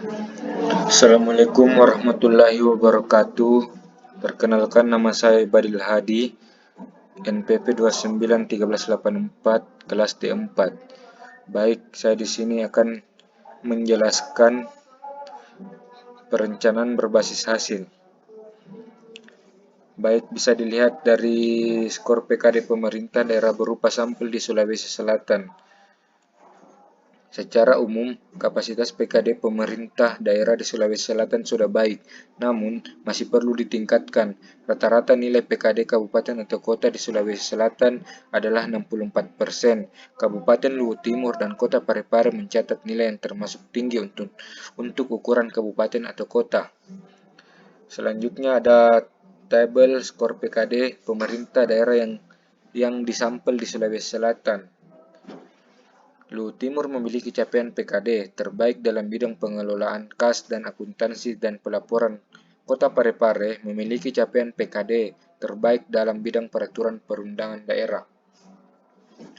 Assalamualaikum warahmatullahi wabarakatuh. Perkenalkan, nama saya Badil Hadi, NPP 291384, kelas D4. Baik, saya di sini akan menjelaskan perencanaan berbasis hasil. Baik, bisa dilihat dari skor PKD pemerintah daerah berupa sampel di Sulawesi Selatan. Secara umum, kapasitas PKD pemerintah daerah di Sulawesi Selatan sudah baik, namun masih perlu ditingkatkan. Rata-rata nilai PKD kabupaten atau kota di Sulawesi Selatan adalah 64%. Kabupaten Luwu Timur dan Kota Parepare mencatat nilai yang termasuk tinggi untuk ukuran kabupaten atau kota. Selanjutnya ada tabel skor PKD pemerintah daerah yang disampel di Sulawesi Selatan. Luwu Timur memiliki capaian PKD terbaik dalam bidang pengelolaan kas dan akuntansi dan pelaporan. Kota Parepare memiliki capaian PKD terbaik dalam bidang peraturan perundangan daerah.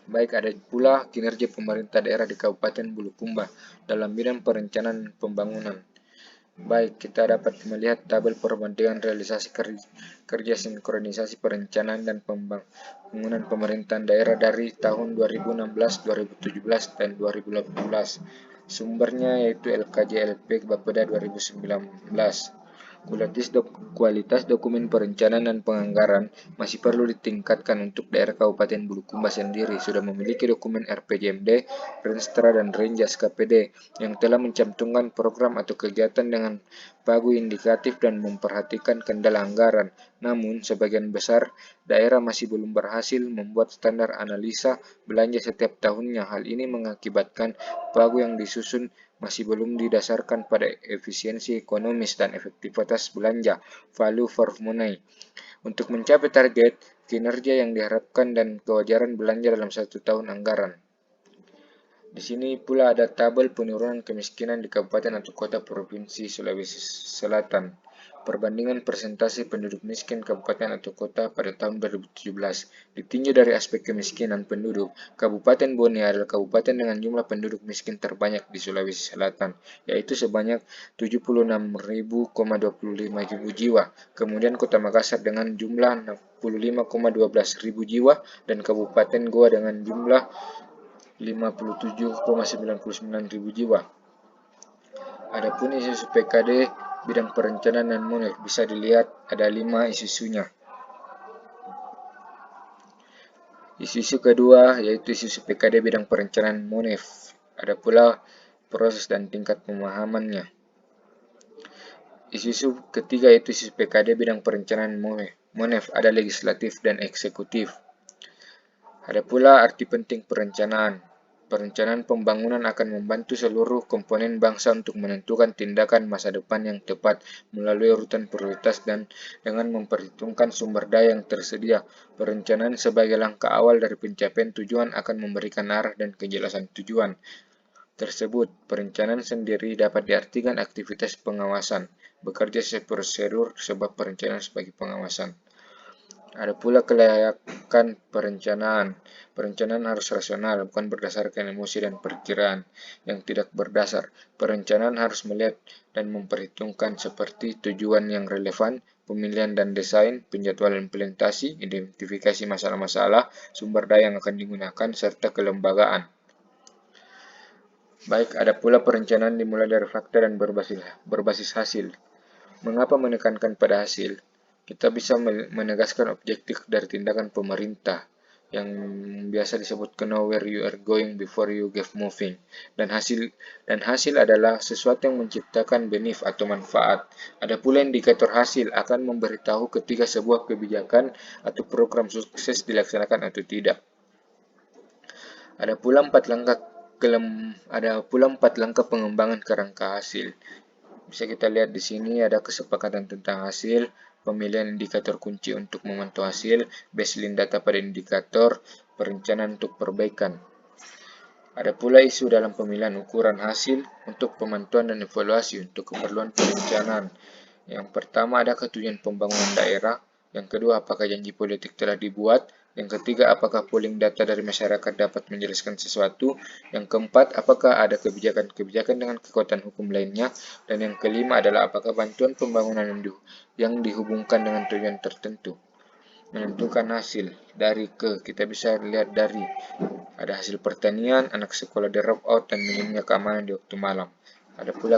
Baik, ada pula kinerja pemerintah daerah di Kabupaten Bulukumba dalam bidang perencanaan pembangunan. Baik, kita dapat melihat tabel perbandingan realisasi kerja sinkronisasi perencanaan dan pembangunan pemerintahan daerah dari tahun 2016, 2017, dan 2018. Sumbernya yaitu LKJLP Bapeda 2019. Kualitas dokumen perencanaan dan penganggaran masih perlu ditingkatkan untuk daerah Kabupaten Bulukumba sendiri sudah memiliki dokumen RPJMD, Renstra, dan Renjas KPD yang telah mencantumkan program atau kegiatan dengan pagu indikatif dan memperhatikan kendala anggaran. Namun, sebagian besar daerah masih belum berhasil membuat standar analisa belanja setiap tahunnya. Hal ini mengakibatkan pagu yang disusun masih belum didasarkan pada efisiensi ekonomis dan efektivitas belanja (value for money). Untuk mencapai target kinerja yang diharapkan dan kewajaran belanja dalam satu tahun anggaran. Di sini pula ada tabel penurunan kemiskinan di kabupaten atau kota provinsi Sulawesi Selatan. Perbandingan persentase penduduk miskin kabupaten atau kota pada tahun 2017. Ditinjau dari aspek kemiskinan penduduk, Kabupaten Bone adalah kabupaten dengan jumlah penduduk miskin terbanyak di Sulawesi Selatan, yaitu sebanyak 76.025 jiwa. Kemudian Kota Makassar dengan jumlah 65,12 jiwa dan Kabupaten Goa dengan jumlah 57,99 jiwa. Adapun isu PKD bidang perencanaan dan MONEF bisa dilihat ada 5 isu-isunya. Isu-isu kedua yaitu isu PKD bidang perencanaan MONEF. Ada pula proses dan tingkat pemahamannya. Isu-isu ketiga yaitu isu PKD bidang perencanaan MONEF ada legislatif dan eksekutif. Ada pula arti penting perencanaan. Perencanaan pembangunan akan membantu seluruh komponen bangsa untuk menentukan tindakan masa depan yang tepat melalui urutan prioritas dan dengan memperhitungkan sumber daya yang tersedia. Perencanaan sebagai langkah awal dari pencapaian tujuan akan memberikan arah dan kejelasan tujuan tersebut. Perencanaan sendiri dapat diartikan aktivitas pengawasan, bekerja sesuai prosedur sebab perencanaan sebagai pengawasan. Ada pula kelayakan perencanaan. Perencanaan harus rasional, bukan berdasarkan emosi dan perkiraan yang tidak berdasar. Perencanaan harus melihat dan memperhitungkan seperti tujuan yang relevan, pemilihan dan desain, penjadwalan implementasi, identifikasi masalah-masalah, sumber daya yang akan digunakan, serta kelembagaan. Baik, ada pula perencanaan dimulai dari fakta dan berbasis hasil. Mengapa menekankan pada hasil? Kita bisa menegaskan objektif dari tindakan pemerintah yang biasa disebut know where you are going before you get moving. Dan hasil adalah sesuatu yang menciptakan benefit atau manfaat. Ada pula indikator hasil akan memberitahu ketika sebuah kebijakan atau program sukses dilaksanakan atau tidak. Ada pula 4 langkah pengembangan kerangka hasil. Bisa kita lihat di sini ada kesepakatan tentang hasil, pemilihan indikator kunci untuk memantau hasil, baseline data pada indikator, perencanaan untuk perbaikan. Ada pula isu dalam pemilihan ukuran hasil untuk pemantauan dan evaluasi untuk keperluan perencanaan. Yang pertama, adakah tujuan pembangunan daerah? Yang kedua, apakah janji politik telah dibuat? Yang ketiga, apakah pooling data dari masyarakat dapat menjelaskan sesuatu? Yang keempat, apakah ada kebijakan-kebijakan dengan kekuatan hukum lainnya? Dan yang kelima adalah apakah bantuan pembangunan yang dihubungkan dengan tujuan tertentu? Menentukan hasil. Dari kita bisa lihat dari ada hasil pertanian, anak sekolah drop out, dan minimnya keamanan di waktu malam. Ada pula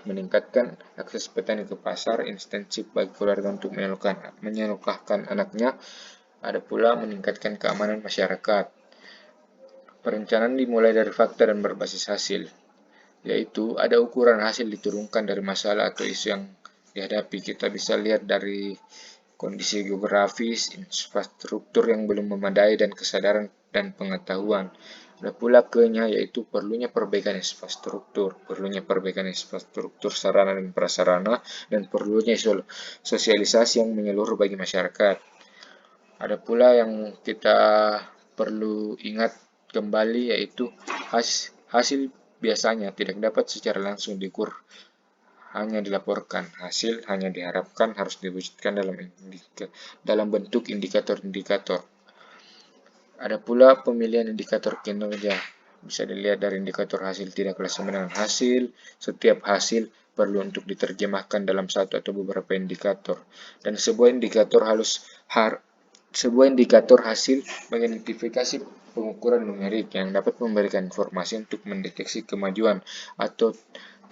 meningkatkan akses petani ke pasar, intensif bagi keluarga untuk menyelokahkan anaknya. Ada pula meningkatkan keamanan masyarakat. Perencanaan dimulai dari fakta dan berbasis hasil, yaitu ada ukuran hasil diturunkan dari masalah atau isu yang dihadapi. Kita bisa lihat dari kondisi geografis, infrastruktur yang belum memadai, dan kesadaran dan pengetahuan. Ada pula yaitu perlunya perbaikan infrastruktur, sarana dan prasarana, dan perlunya sosialisasi yang menyeluruh bagi masyarakat. Ada pula yang kita perlu ingat kembali, yaitu hasil biasanya tidak dapat secara langsung diukur, hanya dilaporkan. Hasil hanya diharapkan harus diwujudkan dalam bentuk indikator-indikator. Ada pula pemilihan indikator kinerja. Bisa dilihat dari indikator hasil tidaklah sama dengan hasil. Setiap hasil perlu untuk diterjemahkan dalam satu atau beberapa indikator. Dan sebuah indikator hasil mengidentifikasi pengukuran numerik yang dapat memberikan informasi untuk mendeteksi kemajuan atau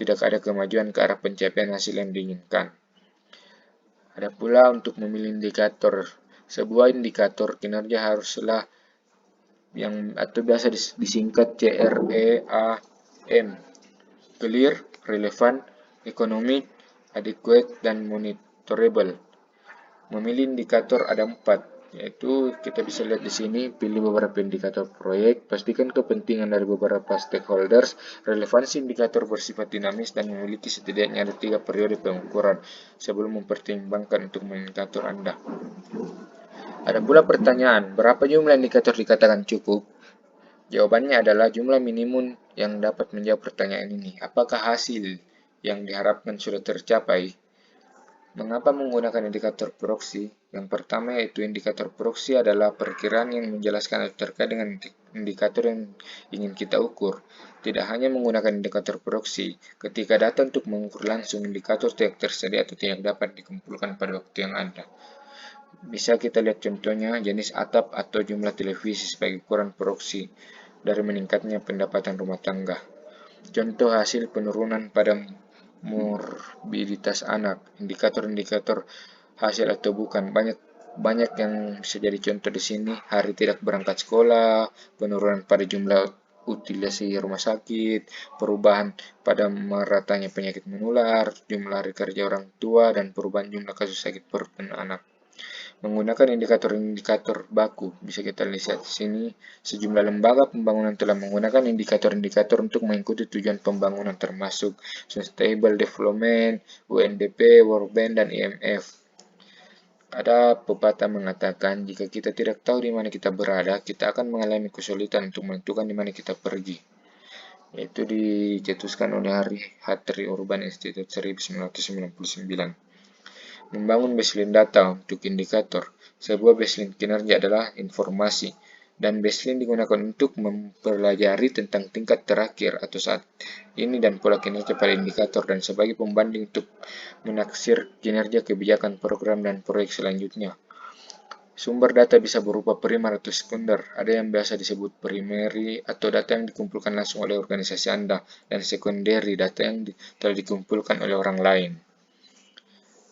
tidak ada kemajuan ke arah pencapaian hasil yang diinginkan. Ada pula untuk memilih indikator. Sebuah indikator kinerja haruslah atau biasa disingkat CREAM, clear, relevant, economic, adequate, dan monitorable. Memilih indikator ada 4, yaitu kita bisa lihat di sini. Pilih beberapa indikator proyek, pastikan kepentingan dari beberapa stakeholders, relevansi indikator bersifat dinamis, dan memiliki setidaknya ada 3 periode pengukuran sebelum mempertimbangkan untuk indikator Anda. Ada pula pertanyaan, berapa jumlah indikator dikatakan cukup? Jawabannya adalah jumlah minimum yang dapat menjawab pertanyaan ini. Apakah hasil yang diharapkan sudah tercapai? Mengapa menggunakan indikator proksi? Yang pertama yaitu indikator proksi adalah perkiraan yang menjelaskan atau terkait dengan indikator yang ingin kita ukur. Tidak hanya menggunakan indikator proksi, ketika data untuk mengukur langsung indikator tidak tersedia atau tidak dapat dikumpulkan pada waktu yang ada. Bisa kita lihat contohnya jenis atap atau jumlah televisi sebagai ukuran proksi dari meningkatnya pendapatan rumah tangga. Contoh hasil penurunan pada morbiditas anak, indikator-indikator hasil atau bukan. Banyak yang bisa jadi contoh di sini. Hari tidak berangkat sekolah, penurunan pada jumlah utilisasi rumah sakit, perubahan pada meratanya penyakit menular, jumlah hari kerja orang tua, dan perubahan jumlah kasus sakit perut pada anak. Menggunakan indikator-indikator baku, bisa kita lihat di sini. Sejumlah lembaga pembangunan telah menggunakan indikator-indikator untuk mengikuti tujuan pembangunan termasuk Sustainable Development, UNDP, World Bank, dan IMF. Ada pepatah mengatakan, jika kita tidak tahu di mana kita berada, kita akan mengalami kesulitan untuk menentukan di mana kita pergi. Yaitu dicetuskan oleh Hattori Urban Institute 1999. Membangun baseline data untuk indikator. Sebuah baseline kinerja adalah informasi, dan baseline digunakan untuk mempelajari tentang tingkat terakhir atau saat ini dan pola kinerja pada indikator, dan sebagai pembanding untuk menaksir kinerja kebijakan, program, dan proyek selanjutnya. Sumber data bisa berupa primer atau sekunder. Ada yang biasa disebut primary atau data yang dikumpulkan langsung oleh organisasi Anda, dan secondary data yang telah dikumpulkan oleh orang lain.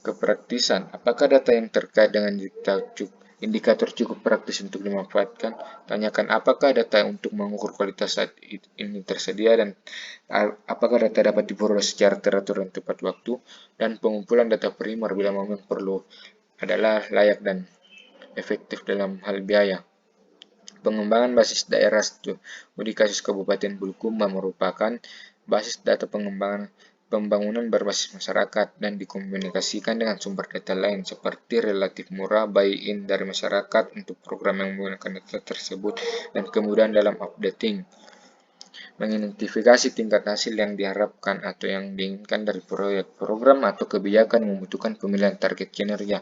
Kepraktisan, apakah data yang terkait dengan indikator cukup praktis untuk dimanfaatkan? Tanyakan apakah data untuk mengukur kualitas saat ini tersedia, dan apakah data dapat diperoleh secara teratur dan tepat waktu. Dan pengumpulan data primer bila memang perlu adalah layak dan efektif dalam hal biaya. Pengembangan basis daerah studi kasus Kabupaten Bulukumba merupakan basis data pembangunan berbasis masyarakat dan dikomunikasikan dengan sumber data lain seperti relatif murah buy-in dari masyarakat untuk program yang menggunakan data tersebut, dan kemudahan dalam updating. Mengidentifikasi tingkat hasil yang diharapkan atau yang diinginkan dari proyek, program, atau kebijakan membutuhkan pemilihan target kinerja.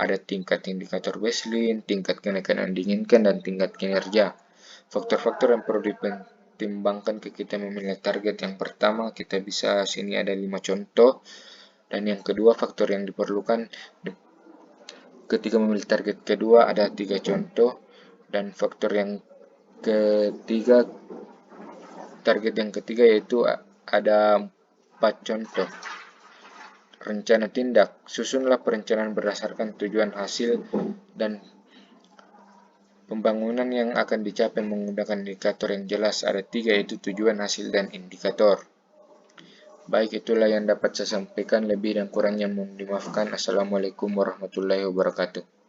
Ada tingkat indikator baseline, tingkat kenaikan yang diinginkan, dan tingkat kinerja. Faktor-faktor yang perlu dipertimbangkan kita memilih target. Yang pertama, kita bisa sini ada 5 contoh. Dan yang kedua, faktor yang diperlukan ketika memilih target kedua ada 3 contoh. Dan faktor yang ketiga, target yang ketiga yaitu ada 4 contoh. Rencana tindak, susunlah perencanaan berdasarkan tujuan hasil dan pembangunan yang akan dicapai menggunakan indikator yang jelas. Ada 3 yaitu tujuan, hasil, dan indikator. Baik, itulah yang dapat saya sampaikan. Lebih dan kurangnya mohon dimaafkan. Assalamualaikum warahmatullahi wabarakatuh.